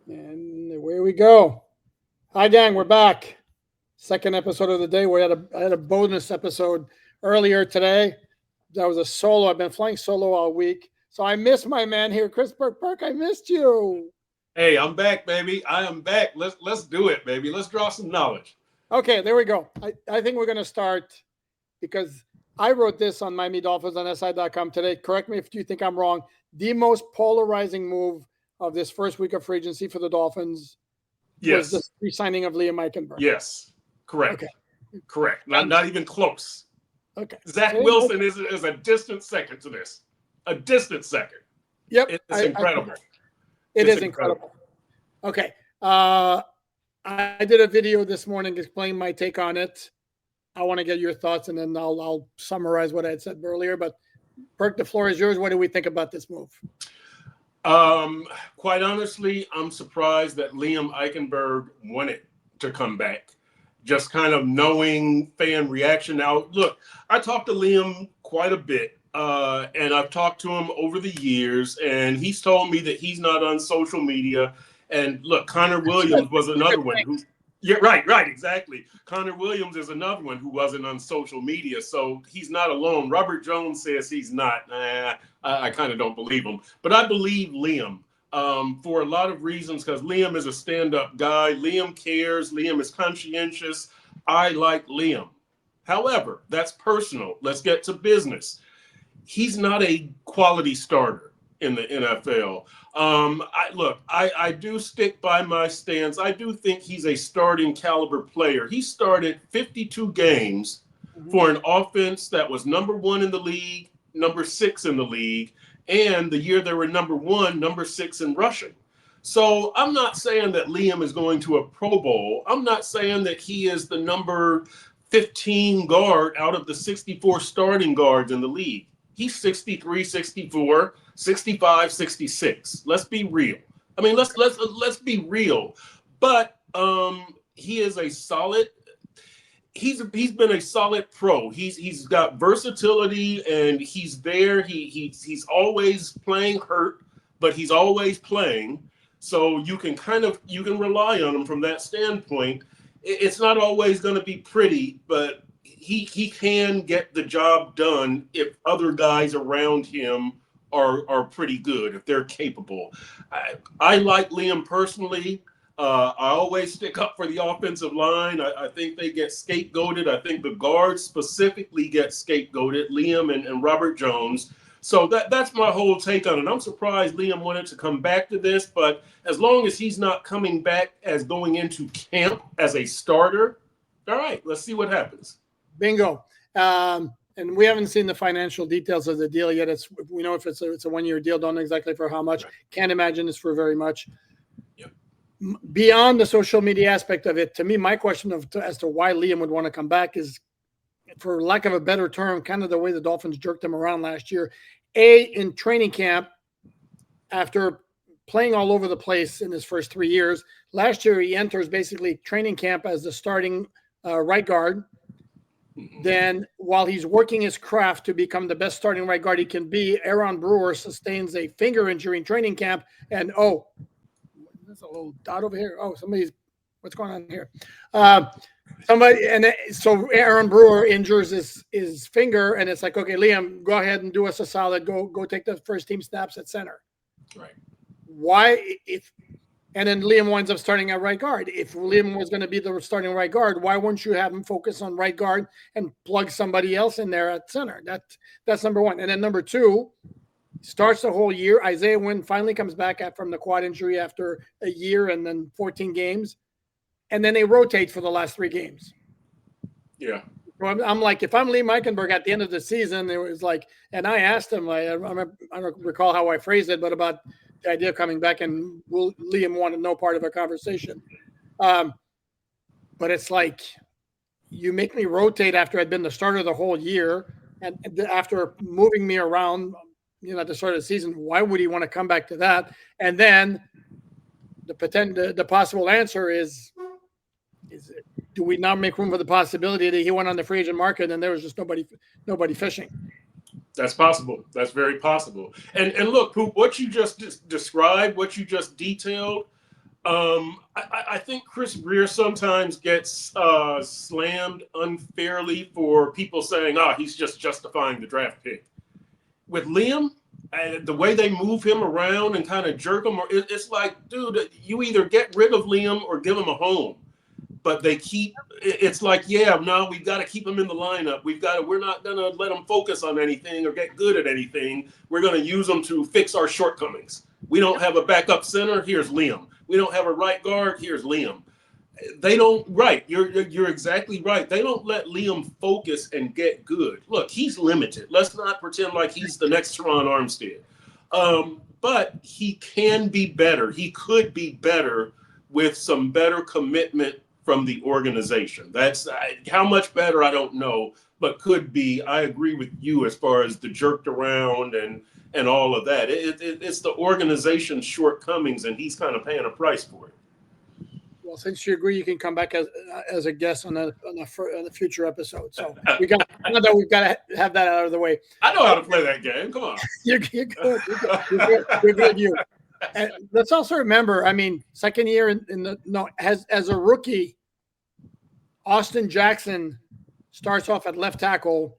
And away we go. Hi, gang. We're back. Second episode of the day. I had a bonus episode earlier today. That was a solo. I've been flying solo all week, so I missed my man here, Chris Perk. Perk, I missed you. Hey, I'm back, baby. I am back. Let's do it, baby. Let's draw some knowledge. Okay, there we go. I think we're going to start because I wrote this on Miami Dolphins on SI.com today. Correct me if you think I'm wrong. The most polarizing move of this first week of free agency for the Dolphins was the Yes. re-signing of Liam Eichenberg. Yes. Correct. Okay. Correct. And Not even close. okay. Zach Wilson is a distant second to this. A distant second. Yep. It's incredible. It is incredible. Okay. I did a video this morning explaining my take on it. I want to get your thoughts, and then I'll summarize what I had said earlier. But Perk, the floor is yours. What do we think about this move? Quite honestly, I'm surprised that Liam Eichenberg wanted to come back. Just kind of knowing fan reaction. Now, look, I talked to Liam quite a bit, and I've talked to him over the years, and he's told me that he's not on social media. And look, Connor Williams was another one who. Yeah, right, exactly. Connor Williams is another one who wasn't on social media, so he's not alone. Robert Jones says he's not. I kind of don't believe him, but I believe Liam for a lot of reasons because Liam is a stand-up guy. Liam cares. Liam is conscientious. I like Liam. However, that's personal. Let's get to business. He's not a quality starter in the NFL. I do stick by my stance. I do think he's a starting caliber player. He started 52 games for an offense that was number 1 in the league, number 6 in the league, and the year they were number 1, number 6 in rushing. So I'm not saying that Liam is going to a Pro Bowl. I'm not saying that he is the number 15 guard out of the 64 starting guards in the league. He's 63, 64, 65, 66. Let's be real. I mean, let's be real. But he is a solid. He's been a solid pro. He's got versatility and he's there. He's always playing hurt, but he's always playing. So you can rely on him from that standpoint. It's not always going to be pretty, but he can get the job done if other guys around him are pretty good, if they're capable. I like Liam personally. I always stick up for the offensive line. I think they get scapegoated. I think the guards specifically get scapegoated, Liam and Robert Jones. So that's my whole take on it. I'm surprised Liam wanted to come back to this, but as long as he's not coming back as going into camp as a starter, all right, let's see what happens. Bingo. And we haven't seen the financial details of the deal yet. We know if it's a 1-year deal. Don't know exactly for how much. Right. Can't imagine it's for very much. Yep. Beyond the social media aspect of it, to me, my question as to why Liam would want to come back is, for lack of a better term, kind of the way the Dolphins jerked him around last year. In training camp, after playing all over the place in his first 3 years, last year he enters basically training camp as the starting right guard. Then while he's working his craft to become the best starting right guard he can be, Aaron Brewer sustains a finger injury in training camp. And, there's a little dot over here. What's going on here? So Aaron Brewer injures his finger, and it's like, okay, Liam, go ahead and do us a solid. Go take the first team snaps at center. Right. Why? And then Liam winds up starting at right guard. If Liam was going to be the starting right guard, why wouldn't you have him focus on right guard and plug somebody else in there at center? That's number one. And then number two, starts the whole year. Isaiah Wynn finally comes back from the quad injury after a year and then 14 games. And then they rotate for the last 3 games. Yeah. So I'm like, if I'm Liam Eichenberg at the end of the season, it was like, and I asked him, I don't recall how I phrased it, but about the idea of coming back, and Liam wanted no part of a conversation. But it's like, you make me rotate after I'd been the starter the whole year, and after moving me around, at the start of the season, why would he want to come back to that? And then the possible answer is do we not make room for the possibility that he went on the free agent market and there was just nobody fishing? That's possible. That's very possible. And look, Poop, what you just described, what you just detailed, I think Chris Greer sometimes gets slammed unfairly for people saying, he's just justifying the draft pick. With Liam, the way they move him around and kind of jerk him, it's like, dude, you either get rid of Liam or give him a home. But it's like, no, we've got to keep him in the lineup. We're not going to let him focus on anything or get good at anything. We're going to use him to fix our shortcomings. We don't have a backup center. Here's Liam. We don't have a right guard. Here's Liam. They don't, right. You're exactly right. They don't let Liam focus and get good. Look, he's limited. Let's not pretend like he's the next Teron Armstead. But he can be better. He could be better with some better commitment from the organization. That's how much better, I don't know, but could be. I agree with you as far as the jerked around and all of that. It's the organization's shortcomings, and he's kind of paying a price for it. Well, since you agree, you can come back as a guest on a future episode. So we've got to have that out of the way. I know how to play that game. Come on. You're good. You're good. And let's also remember, second year as a rookie, Austin Jackson starts off at left tackle,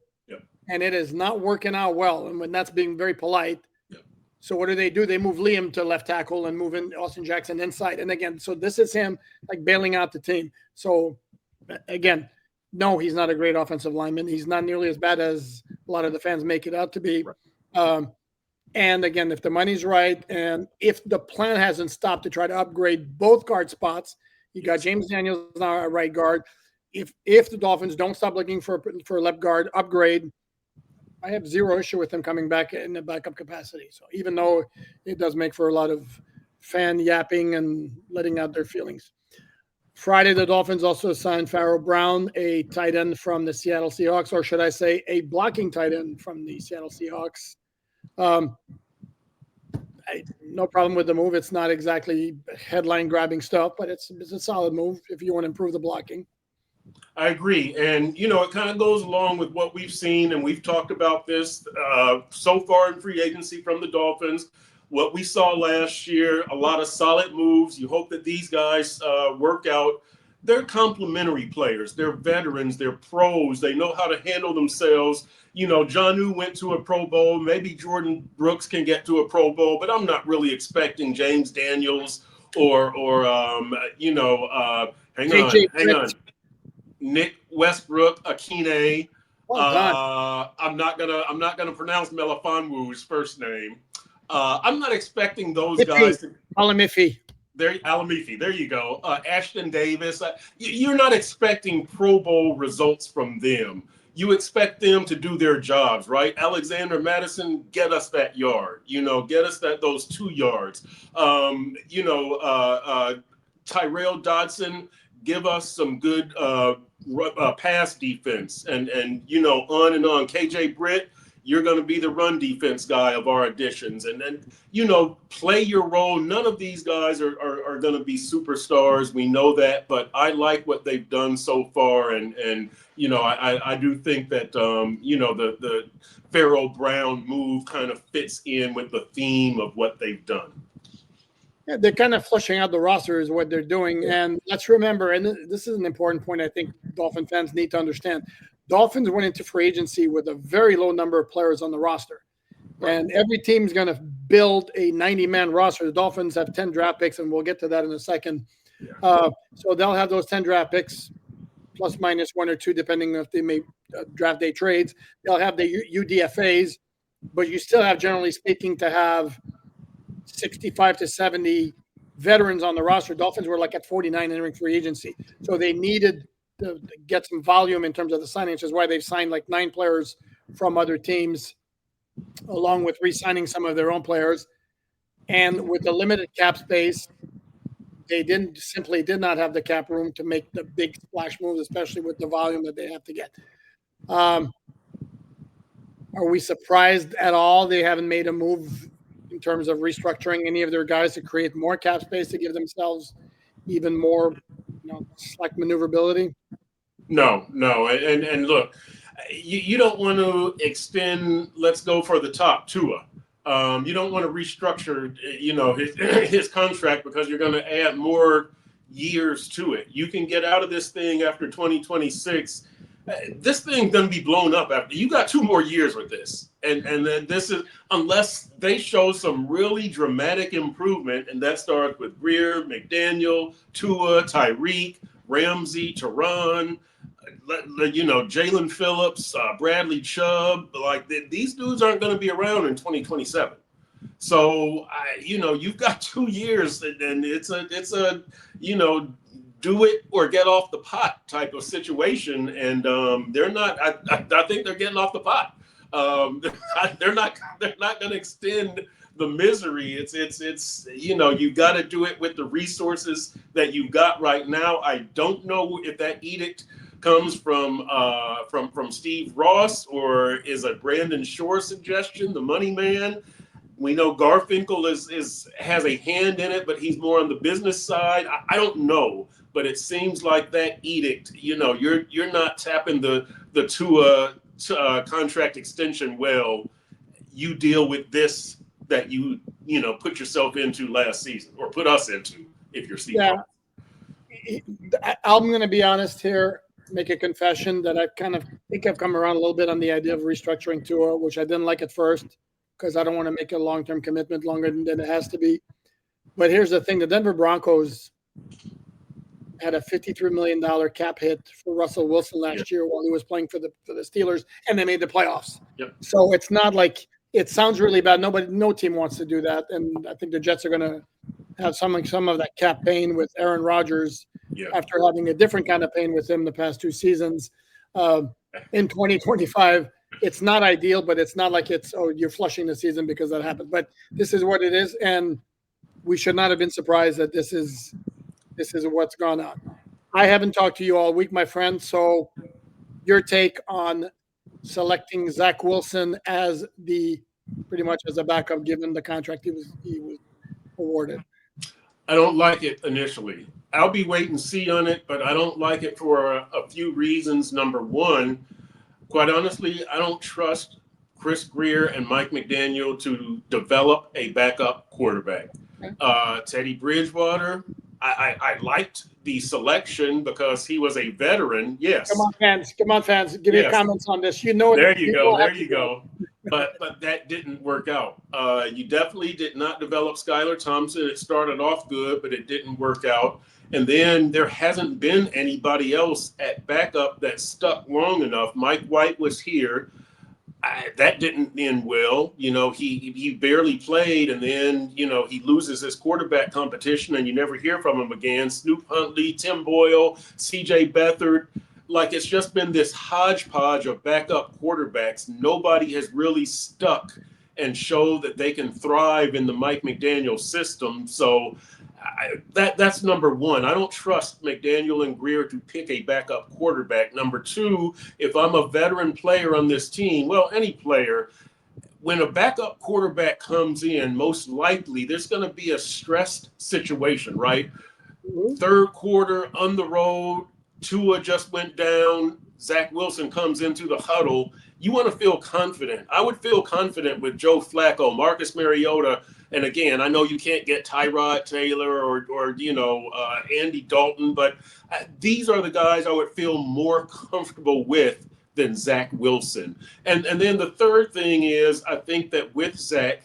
and it is not working out well. And when that's being very polite. So what do? They move Liam to left tackle and move in Austin Jackson inside. And again, so this is him like bailing out the team. So again, no, he's not a great offensive lineman. He's not nearly as bad as a lot of the fans make it out to be. Right. And again, if the money's right, and if the plan hasn't stopped to try to upgrade both guard spots, you got James Daniels now at right guard. If the Dolphins don't stop looking for a left guard upgrade, I have zero issue with them coming back in the backup capacity. So even though it does make for a lot of fan yapping and letting out their feelings. Friday, the Dolphins also signed Pharaoh Brown, a tight end from the Seattle Seahawks, or should I say a blocking tight end from the Seattle Seahawks. No problem with the move. It's not exactly headline grabbing stuff, but it's a solid move if you want to improve the blocking. I agree. And, it kind of goes along with what we've seen, and we've talked about this so far in free agency from the Dolphins. What we saw last year, a lot of solid moves. You hope that these guys work out. They're complementary players. They're veterans. They're pros. They know how to handle themselves. Jonnu went to a Pro Bowl. Maybe Jordan Brooks can get to a Pro Bowl, but I'm not really expecting James Daniels or hang on. Nick Westbrook, Akine. I'm not gonna pronounce Melifonwu's first name. I'm not expecting those guys to. Alamifi. Alamifi. There you go. Ashton Davis. You're not expecting Pro Bowl results from them. You expect them to do their jobs, right? Alexander Madison, get us that yard. Get us those 2 yards. Tyrell Dodson, give us some good pass defense, and on and on. KJ Britt, you're going to be the run defense guy of our additions, and then play your role. None of these guys are going to be superstars. We know that, but I like what they've done so far, and I do think that the Pharaoh Brown move kind of fits in with the theme of what they've done. Yeah, they're kind of flushing out the roster is what they're doing. And let's remember, and this is an important point I think Dolphin fans need to understand. Dolphins went into free agency with a very low number of players on the roster. And every team's going to build a 90-man roster. The Dolphins have 10 draft picks, and we'll get to that in a second. Yeah. So they'll have those 10 draft picks, plus minus 1 or 2, depending if they make draft day trades. They'll have the UDFAs, but you still have, generally speaking, to have 65 to 70 veterans on the roster. Dolphins were like at 49 entering free agency. So they needed to get some volume in terms of the signing, which is why they've signed like 9 players from other teams, along with re-signing some of their own players. And with the limited cap space, they did not have the cap room to make the big splash moves, especially with the volume that they have to get. Are we surprised at all they haven't made a move in terms of restructuring any of their guys to create more cap space to give themselves even more, slack maneuverability? No. And look, you don't want to extend, let's go for the top Tua. You don't want to restructure, his contract because you're going to add more years to it. You can get out of this thing after 2026. This thing's going to be blown up after you got 2 more years with this. And then this is, unless they show some really dramatic improvement, and that starts with Greer, McDaniel, Tua, Tyreek, Ramsey, Teron, Jalen Phillips, Bradley Chubb, these dudes aren't going to be around in 2027. So you've got 2 years, and it's a do it or get off the pot type of situation. And they're not. I think they're getting off the pot. They're not going to extend the misery. It's you got to do it with the resources that you've got right now. I don't know if that edict comes from Steve Ross or is a Brandon Shore suggestion, the money man. We know Garfinkel has a hand in it, but he's more on the business side. I don't know, but it seems like that edict, you're not tapping the Tua contract extension well. You deal with this that you put yourself into last season, or put us into if you're Steve. Yeah, I'm going to be honest here. Make a confession that I kind of think I've come around a little bit on the idea of restructuring Tua, which I didn't like at first because I don't want to make a long-term commitment longer than it has to be. But here's the thing. The Denver Broncos had a $53 million cap hit for Russell Wilson last year while he was playing for the Steelers, and they made the playoffs. Yep. So it's not like it sounds really bad. No team wants to do that. And I think the Jets are going to have some of that cap pain with Aaron Rodgers after having a different kind of pain with him the past 2 seasons. In 2025, it's not ideal, but it's not like you're flushing the season because that happened. But this is what it is, and we should not have been surprised that this is what's gone on. I haven't talked to you all week, my friend, so your take on selecting Zack Wilson as pretty much as a backup given the contract he was awarded. I don't like it initially. I'll be wait and see on it, but I don't like it for a few reasons. Number one, quite honestly, I don't trust Chris Greer and Mike McDaniel to develop a backup quarterback. Teddy Bridgewater, I liked the selection because he was a veteran. Yes. Come on, fans. Give me comments on this. There you go. But that didn't work out. You definitely did not develop Skylar Thompson. It started off good, but it didn't work out. And then there hasn't been anybody else at backup that stuck long enough. Mike White was here. That didn't end well. He barely played, and then, he loses his quarterback competition, and you never hear from him again. Snoop Huntley, Tim Boyle, CJ Beathard. It's just been this hodgepodge of backup quarterbacks. Nobody has really stuck and showed that they can thrive in the Mike McDaniel system. So that's number one. I don't trust McDaniel and Greer to pick a backup quarterback. Number two, if I'm a veteran player on this team, well, any player, when a backup quarterback comes in, most likely there's going to be a stressed situation, right? Mm-hmm. Third quarter on the road, Tua just went down. Zack Wilson comes into the huddle. You want to feel confident. I would feel confident with Joe Flacco, Marcus Mariota. And again, I know you can't get Tyrod Taylor or Andy Dalton, but these are the guys I would feel more comfortable with than Zack Wilson. And then the third thing is, I think that with Zack,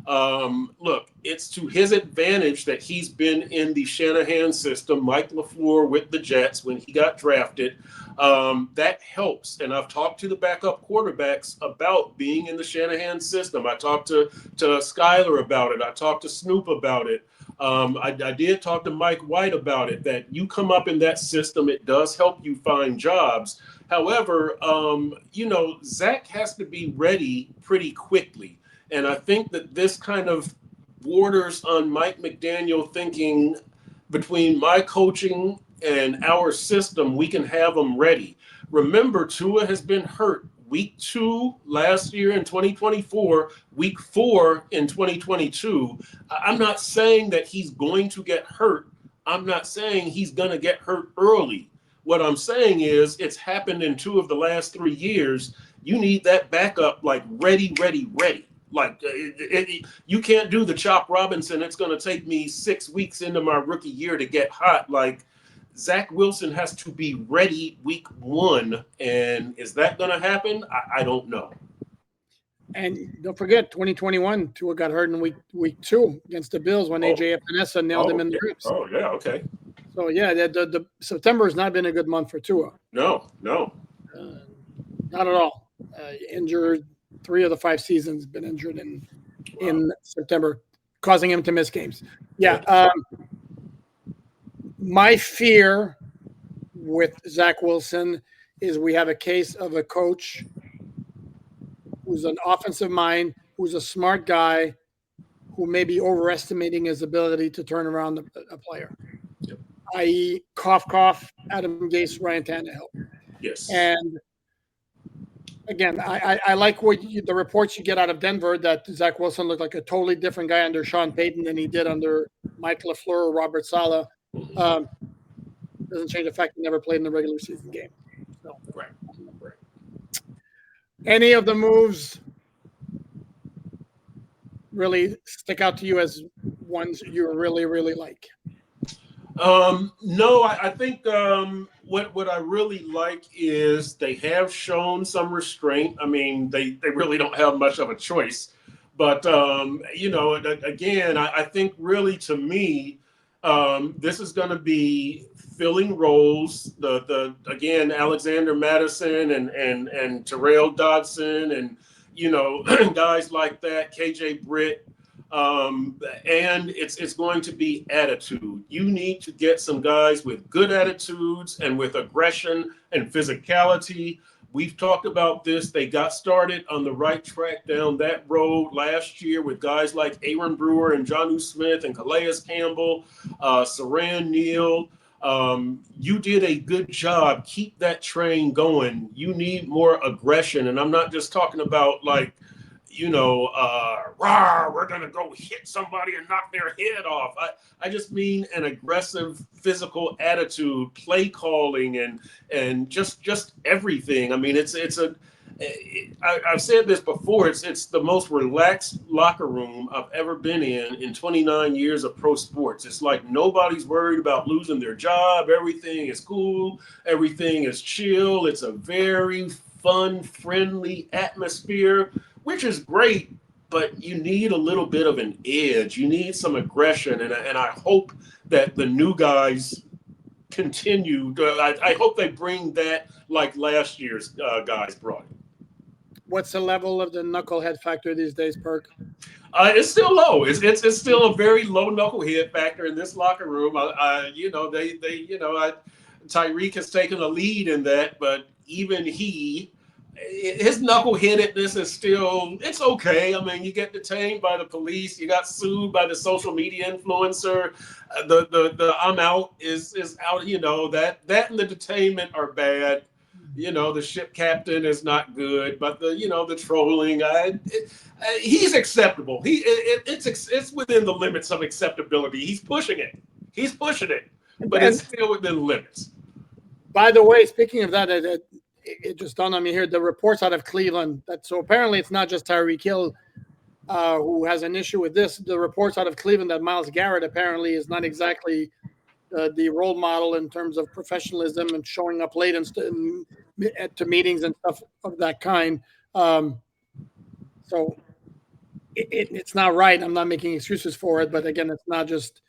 look, it's to his advantage that he's been in the Shanahan system, Mike LaFleur with the Jets when he got drafted. That helps. And I've talked to the backup quarterbacks about being in the Shanahan system. I talked to Skyler about it. I talked to Snoop about it. I did talk to Mike White about it, that you come up in that system, it does help you find jobs. However, Zack has to be ready pretty quickly. And I think that this kind of borders on Mike McDaniel thinking between my coaching and our system, we can have them ready. Remember, Tua has been hurt week 2 last year in 2024, week 4 in 2022. I'm not saying that he's going to get hurt. I'm not saying he's going to get hurt early. What I'm saying is it's happened in 2 of the last 3 years. You need that backup ready. Like you can't do the Chop Robinson. It's going to take me 6 weeks into my rookie year to get hot. Like Zack Wilson has to be ready week 1. And is that going to happen? I don't know. And don't forget, 2021, Tua got hurt in week 2 against the Bills when AJ Epinesa nailed him in the ribs. Oh, yeah, okay. So, yeah, the September has not been a good month for Tua. No. Not at all. Injured 3 of the 5 seasons, been injured in September, causing him to miss games. Yeah. My fear with Zack Wilson is we have a case of a coach who's an offensive mind, who's a smart guy, who may be overestimating his ability to turn around a player. Yep. I.e., cough, Adam Gase, Ryan Tannehill. Yes. And again, I like the reports you get out of Denver that Zack Wilson looked like a totally different guy under Sean Payton than he did under Mike LaFleur or Robert Saleh. Doesn't change the fact he never played in the regular season game. So. Right. Any of the moves really stick out to you as ones you really, really like? No, I think what I really like is they have shown some restraint. I mean, they really don't have much of a choice. But, again, I think really to me, this is going to be filling roles. Again, Alexander Madison and Terrell Dodson and, guys like that, KJ Britt. And it's going to be attitude. You need to get some guys with good attitudes and with aggression and physicality. We've talked about this. They got started on the right track down that road last year with guys like Aaron Brewer and Jonnu Smith and Calais Campbell, Saran Neal. You did a good job. Keep that train going. You need more aggression. And I'm not just talking about like, we're going to go hit somebody and knock their head off. I just mean an aggressive physical attitude, play calling, and just everything. I mean, I've said this before. It's the most relaxed locker room I've ever been in 29 years of pro sports. It's like nobody's worried about losing their job. Everything is cool. Everything is chill. It's a very fun, friendly atmosphere, which is great, but you need a little bit of an edge. You need some aggression, and I hope that the new guys continue. I hope they bring that like last year's guys brought. What's the level of the knucklehead factor these days, Perk? It's still low. It's still a very low knucklehead factor in this locker room. Tyreek has taken a lead in that, but even his knuckleheadedness is still, it's okay. I mean, you get detained by the police, you got sued by the social media influencer. The I'm out is out, that and the detainment are bad. The ship captain is not good, but the trolling, he's acceptable. It's within the limits of acceptability. He's pushing it, but it's still within the limits. By the way, speaking of that, it just dawned on me here, the reports out of Cleveland so apparently it's not just Tyreek Hill who has an issue with this. The reports out of Cleveland that Myles Garrett apparently is not exactly the role model in terms of professionalism and showing up late to meetings and stuff of that kind. So it's not right. I'm not making excuses for it, but again, it's not just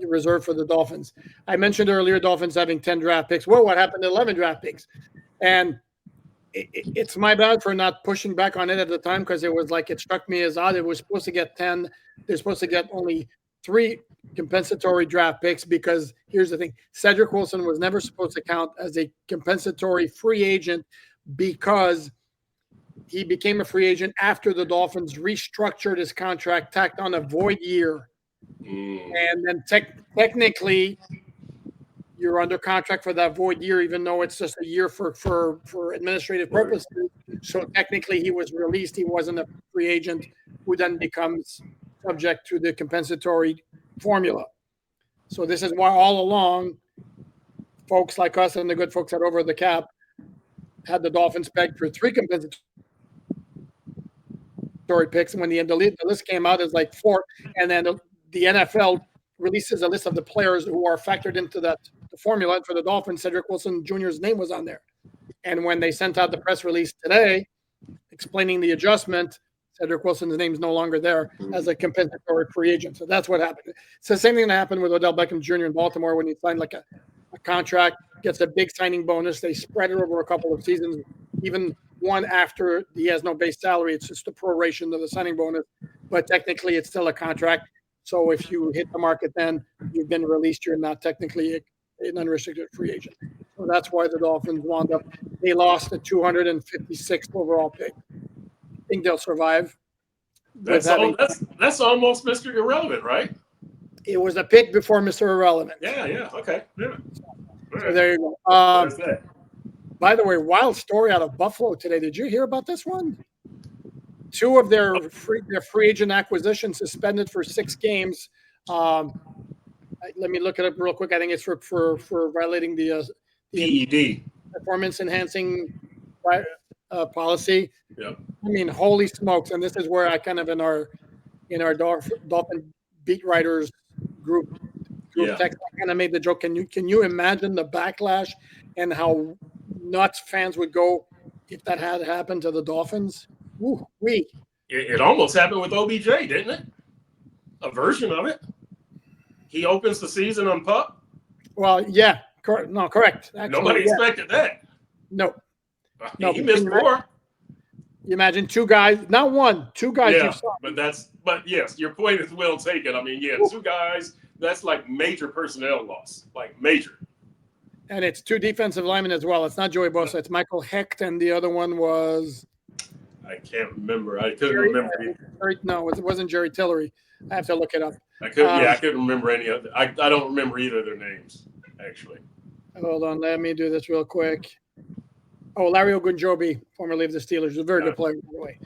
reserved for the Dolphins. I mentioned earlier Dolphins having 10 draft picks. Well, what happened to 11 draft picks? And it's my bad for not pushing back on it at the time, because it struck me as odd. It was supposed to get 10. They're supposed to get only 3 compensatory draft picks, because here's the thing. Cedric Wilson was never supposed to count as a compensatory free agent because he became a free agent after the Dolphins restructured his contract, tacked on a void year. And then technically you're under contract for that void year, even though it's just a year for administrative purposes. So technically he was released. He wasn't a free agent who then becomes subject to the compensatory formula. So this is why all along folks like us and the good folks at Over the Cap had the Dolphins pegged for 3 compensatory picks. And when the list came out, it's like 4. And then the NFL releases a list of the players who are factored into the formula. And for the Dolphins, Cedric Wilson Jr.'s name was on there. And when they sent out the press release today explaining the adjustment, Cedric Wilson's name is no longer there as a compensatory free agent. So that's what happened. It's the same thing that happened with Odell Beckham Jr. in Baltimore when he signed like a contract, gets a big signing bonus. They spread it over a couple of seasons, even one after he has no base salary. It's just a proration of the signing bonus, but technically it's still a contract. So if you hit the market, then you've been released. You're not technically an unrestricted free agent. So that's why the Dolphins wound up. They lost the 256th overall pick. I think they'll survive. That's almost Mr. Irrelevant, right? It was a pick before Mr. Irrelevant. Yeah, okay. Yeah. So there you go. By the way, wild story out of Buffalo today. Did you hear about this one? 2 of their free agent acquisitions suspended for 6 games. Let me look it up real quick. I think it's for violating the PED performance enhancing policy. Yeah. I mean, holy smokes! And this is where I kind of in our Dolphin beat writers group text, I kind of made the joke. Can you imagine the backlash and how nuts fans would go if that had happened to the Dolphins? It almost happened with OBJ, didn't it? A version of it. He opens the season on PUP. Well, yeah, correct. Actually, nobody expected that. No, he missed 4. You imagine 2 guys, not 1, 2 guys. Yeah, but yes, your point is well taken. I mean, 2 guys. That's like major personnel loss, like major. And it's 2 defensive linemen as well. It's not Joey Bosa. It's Michael Hecht, and the other one was. I can't remember. I couldn't remember either. No, it wasn't Jerry Tillery. I have to look it up. I couldn't remember any other. I don't remember either of their names, actually. Hold on, let me do this real quick. Oh, Larry Ogunjobi, formerly of the Steelers, a very good player, by the way.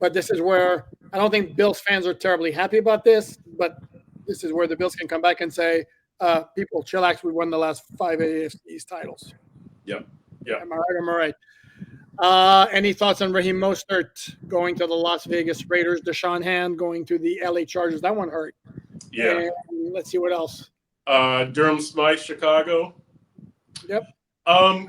But this is where I don't think Bills fans are terribly happy about this, but this is where the Bills can come back and say, people, chillax, we won the last 5 AFC East titles. Yep. Am I right? Any thoughts on Raheem Mostert going to the Las Vegas Raiders, Deshaun Hand going to the LA Chargers? That one hurt. Yeah. And let's see what else. Durham Smythe, Chicago. Yep.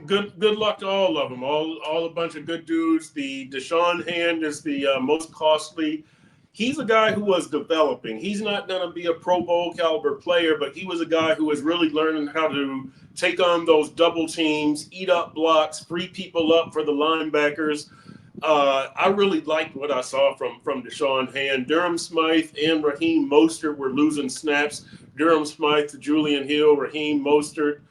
Good luck to all of them. All a bunch of good dudes. The Deshaun Hand is the most costly. He's a guy who was developing. He's not going to be a Pro Bowl caliber player, but he was a guy who was really learning how to take on those double teams, eat up blocks, free people up for the linebackers. I really liked what I saw from Deshaun Hand. Durham Smythe and Raheem Mostert were losing snaps. Durham Smythe to Julian Hill, Raheem Mostert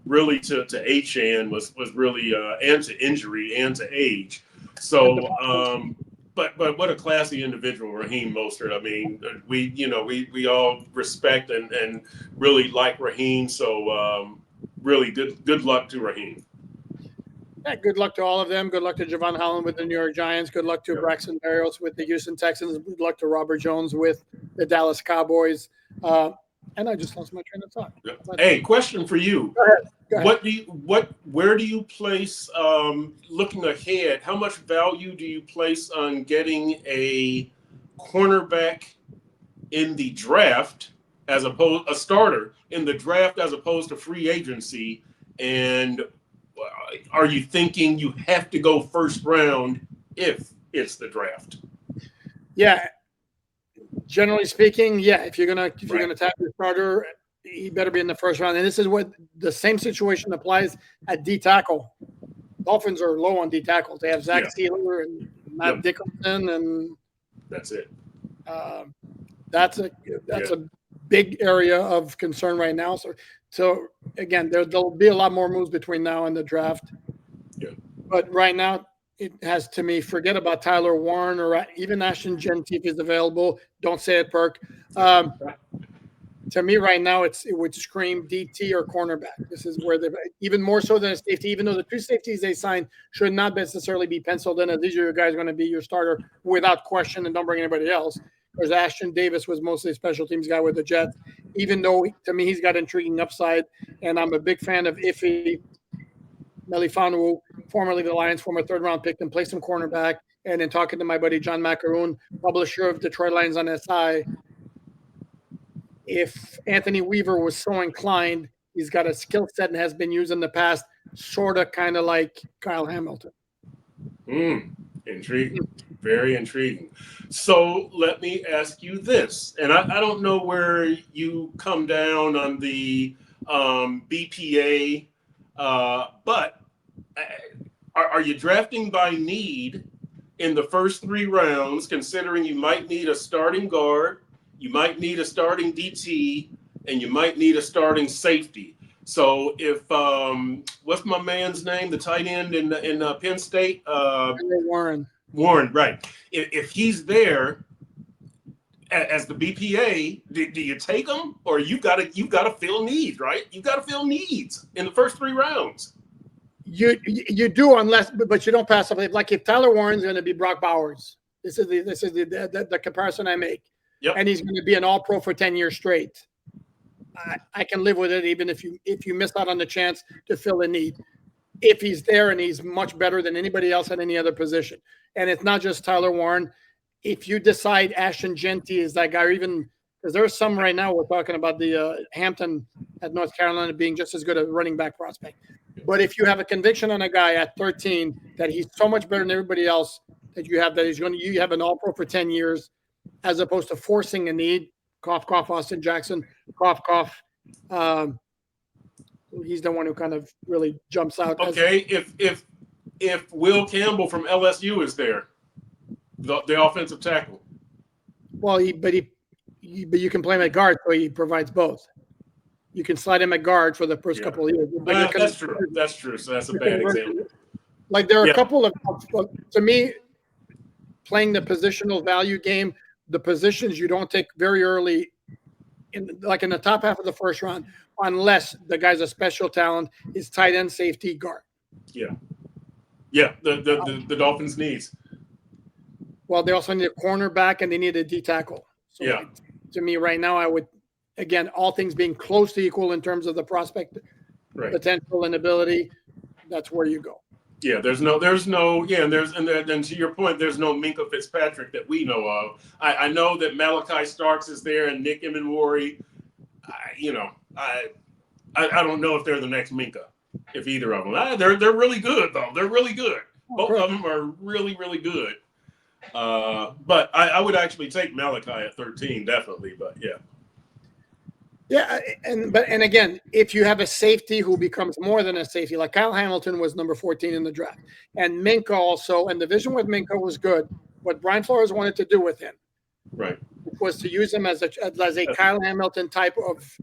really to Achane was really and to injury and to age. So but what a classy individual Raheem Mostert. I mean, we all respect and really like Raheem. So really good luck to Raheem. Yeah, good luck to all of them. Good luck to Javon Holland with the New York Giants. Good luck to Braxton Berrios with the Houston Texans. Good luck to Robert Jones with the Dallas Cowboys. And I just lost my train of thought. Hey, question for you. Go ahead. Where do you place, looking ahead, how much value do you place on getting a cornerback in the draft a starter in the draft as opposed to free agency? And are you thinking you have to go first round if it's the draft? Yeah. Generally speaking, yeah. If you're gonna tap your starter, he better be in the first round. And this is what the same situation applies at D tackle. Dolphins are low on D tackles. They have Zach Sealer and Matt Dickerson, and that's it. That's a big area of concern right now. So again, there'll be a lot more moves between now and the draft. Yeah. But right now, it has to me. Forget about Tyler Warren or even Ashton Gentile is available. Don't say it, Perk. To me, right now, it would scream DT or cornerback. This is where even more so than a safety. Even though the 2 safeties they signed should not necessarily be penciled in, as these are your guys going to be your starter without question, and don't bring anybody else. Because Ashton Davis was mostly a special teams guy with the Jets. Even though to me he's got intriguing upside, and I'm a big fan of Ife Melifonwu, formerly the Lions, former 3rd-round pick, and play some cornerback and in talking to my buddy John Macaroon, publisher of Detroit Lions on SI, if Anthony Weaver was so inclined, he's got a skill set and has been used in the past, sort of kind of like Kyle Hamilton. Intriguing. Very intriguing. So let me ask you this, and I don't know where you come down on the BPA, but are you drafting by need in the first 3 rounds, considering you might need a starting guard, you might need a starting DT, and you might need a starting safety? So if what's my man's name, the tight end in Penn State? Warren, right. If he's there as the BPA, do you take him, or you've got to fill needs, right? You've got to fill needs in the first 3 rounds. You do, unless, but you don't pass up. Like if Tyler Warren's going to be Brock Bowers, this is the comparison I make. Yep. And he's going to be an All-Pro for 10 years straight. I can live with it, even if you miss out on the chance to fill a need. If he's there and he's much better than anybody else at any other position. And it's not just Tyler Warren. If you decide Ashton Genty is that guy, or even because there's some right now, we're talking about the Hampton at North Carolina being just as good a running back prospect. But if you have a conviction on a guy at 13 that he's so much better than everybody else that you have an All-Pro for 10 years, as opposed to forcing a need, cough, cough, Austin Jackson, cough, cough. He's the one who kind of really jumps out. Okay, if Will Campbell from LSU is there, the offensive tackle. Well, but you can play him at guard, so he provides both. You can slide him at guard for the first couple of years. That's true. That's true. So that's a bad example. Like there are a couple of, to me, playing the positional value game, the positions you don't take very early, in the top half of the first round, unless the guy's a special talent, is tight end, safety, guard. Yeah. The Dolphins needs. Well, they also need a cornerback and they need a D tackle. So to me, right now, I would, again, all things being close to equal in terms of the prospect potential and ability, that's where you go. Yeah, and then to your point, there's no Minkah Fitzpatrick that we know of. I know that Malachi Starks is there and Nick Emenwari. I don't know if they're the next Minkah, if either of them. They're really good though. They're really good. Both of them are really, really good. But I would actually take Malachi at 13, definitely. But yeah. Yeah, and again, if you have a safety who becomes more than a safety, like Kyle Hamilton was number 14 in the draft, and Minkah also, and the vision with Minkah was good. What Brian Flores wanted to do with him, was to use him as a Kyle Hamilton type of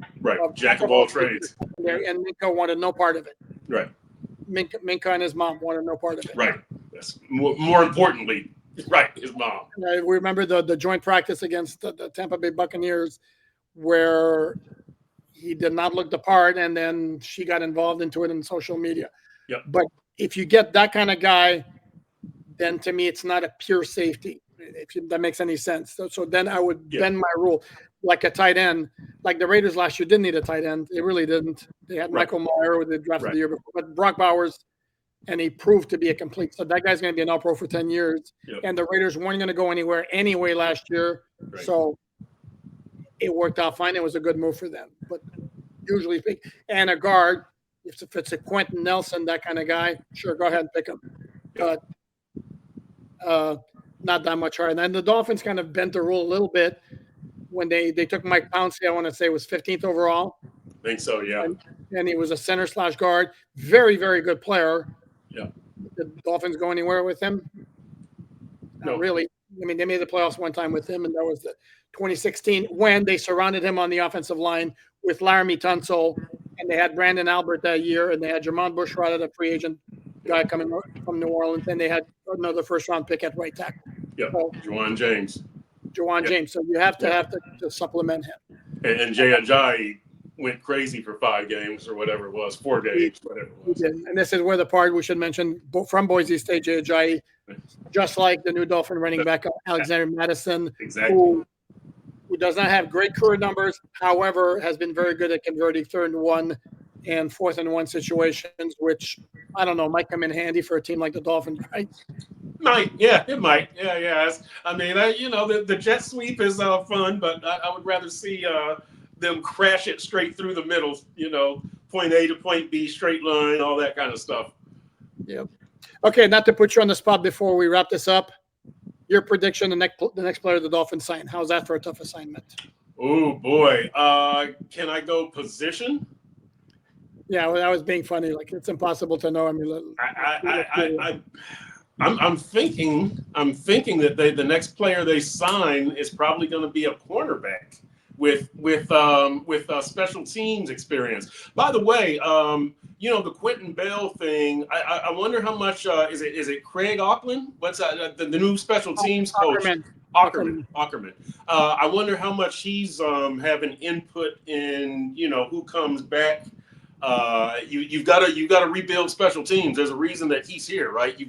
jack of all trades, and Minkah wanted no part of it. Right. Minkah and his mom wanted no part of it. Right. That's more importantly, his mom. We remember the joint practice against the Tampa Bay Buccaneers, where he did not look the part, and then she got involved into it in social media. Yep. But if you get that kind of guy, then to me, it's not a pure safety, if that makes any sense. So then I would bend my rule. Like a tight end, like the Raiders last year didn't need a tight end. They really didn't. They had Michael Mayer with the draft of the year before, but Brock Bowers, and he proved to be a complete. So that guy's going to be an All-Pro for 10 years. Yep. And the Raiders weren't going to go anywhere anyway last year. Right. So it worked out fine. It was a good move for them. But usually, and a guard, if it's a Quentin Nelson, that kind of guy, sure, go ahead and pick him. But not that much higher. And then the Dolphins kind of bent the rule a little bit when they took Mike Pouncey. I want to say was 15th overall. I think so, yeah. And he was a center/guard. Very, very good player. Yeah. Did the Dolphins go anywhere with him? Not really. I mean, they made the playoffs one time with him, and that was the 2016 when they surrounded him on the offensive line with Laramie Tunsil, and they had Brandon Albert that year, and they had Jermon Bushrod, a free agent guy coming from New Orleans, and they had another first-round pick at right tackle. Yeah, so, Juwan James. So you have to supplement him. And Jay Ajayi went crazy for 5 games or whatever it was, 4 games, whatever it was. And this is where the part we should mention from Boise State, Jay Ajayi, just like the new Dolphin running back Alexander Madison, who does not have great career numbers, however, has been very good at converting 3rd and 1 and 4th and 1 situations, which I don't know might come in handy for a team like the Dolphins, right? Might, yeah, it might, yeah. I mean, the jet sweep is fun, but I would rather see them crash it straight through the middle. Point A to point B, straight line, all that kind of stuff. Yep. Okay, not to put you on the spot before we wrap this up. Your prediction: the next player the Dolphins sign. How's that for a tough assignment? Oh boy, can I go position? Yeah, well, that was being funny. Like it's impossible to know. I mean, I'm thinking that the next player they sign is probably going to be a cornerback with special teams experience. By the way, the Quentin Bell thing. I wonder how much is it Craig Auckland? What's the new special teams coach? Ackerman. I wonder how much he's having input in who comes back. You've got to rebuild special teams. There's a reason that he's here, right? You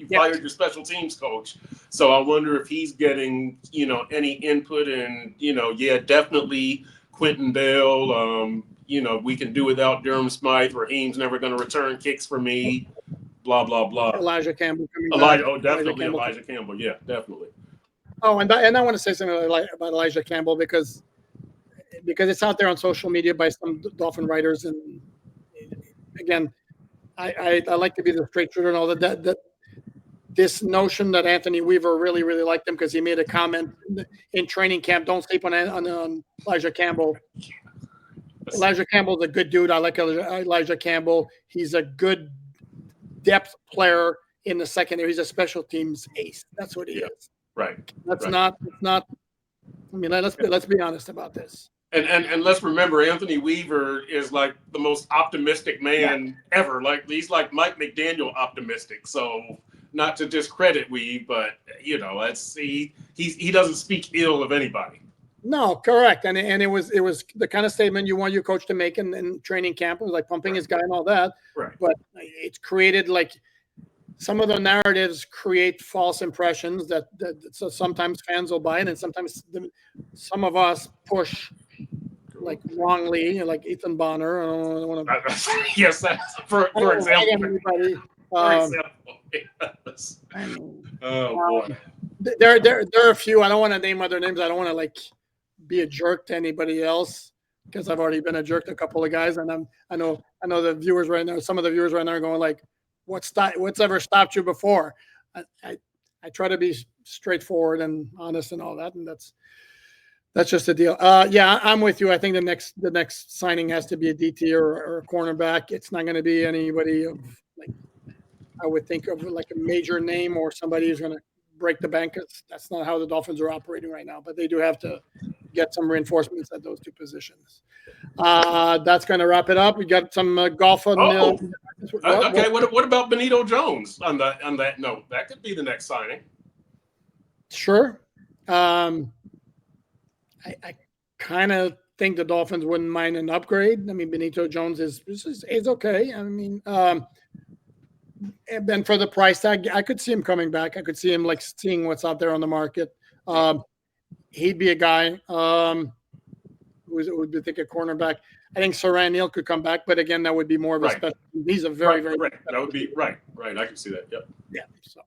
fired your special teams coach, so I wonder if he's getting any input. And definitely Quentin Bell. We can do without Durham Smythe. Raheem's never going to return kicks for me. Blah blah blah. Elijah Campbell coming back. Definitely Elijah Campbell. Yeah, definitely. Oh, and I want to say something about Elijah Campbell because it's out there on social media by some Dolphin writers, and again, I like to be the straight shooter and all that this notion that Anthony Weaver really liked him because he made a comment in training camp. Don't sleep on Elijah Campbell. Elijah Campbell's a good dude. I like Elijah Campbell. He's a good depth player in the secondary. He's a special teams ace. That's what he is. Right. That's not. I mean, let's be honest about this. And let's remember, Anthony Weaver is like the most optimistic man ever. Like he's like Mike McDaniel optimistic. So not to discredit Weave, but he doesn't speak ill of anybody. No, correct. And it was the kind of statement you want your coach to make in training camp. It was like pumping his guy and all that. Right. But it's created like some of the narratives create false impressions that so sometimes fans will buy it, and sometimes some of us push like wrongly, like Ethan Bonner. I don't want to. Yes, for example. Yes. Oh boy. There are a few. I don't want to name other names. I don't want to like be a jerk to anybody else because I've already been a jerk to a couple of guys, and I know the viewers right now. Some of the viewers right now are going like, "What's ever stopped you before?" I try to be straightforward and honest and all that, and that's just the deal. Yeah, I'm with you. I think the next signing has to be a DT or a cornerback. It's not going to be anybody of like I would think of like a major name or somebody who's going to break the bank. That's not how the Dolphins are operating right now. But they do have to get some reinforcements at those two positions. That's going to wrap it up. We got some golf on. Okay. What about Benito Jones on that note? That could be the next signing. Sure. I kind of think the Dolphins wouldn't mind an upgrade. I mean, Benito Jones is okay. I mean, and then for the price tag, I could see him coming back. I could see him like seeing what's out there on the market. He'd be a guy who would think a cornerback. I think Saran Neal could come back, but again, that would be more of a special. He's a very very right. That would be right. I can see that. Yep. Yeah. So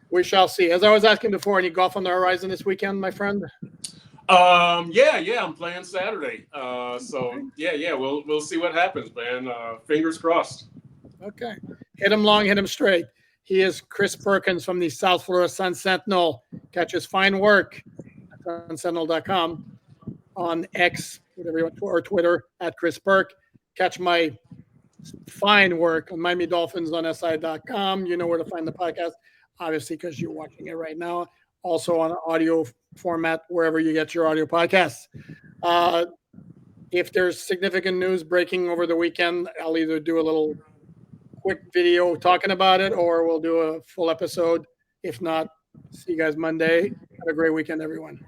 we shall see. As I was asking before, any golf on the horizon this weekend, my friend? Yeah, I'm playing Saturday. So we'll see what happens, man. Fingers crossed. Okay. Hit him long, hit him straight. He is Chris Perkins from the South Florida Sun Sentinel. Catch his fine work at sunsentinel.com, on X, whatever you want, or Twitter at Chris Perk. Catch my fine work on Miami Dolphins on SI.com. You know where to find the podcast, obviously, because you're watching it right now. Also on audio format, wherever you get your audio podcasts. If there's significant news breaking over the weekend, I'll either do a little quick video talking about it, or we'll do a full episode. If not, see you guys Monday. Have a great weekend, everyone.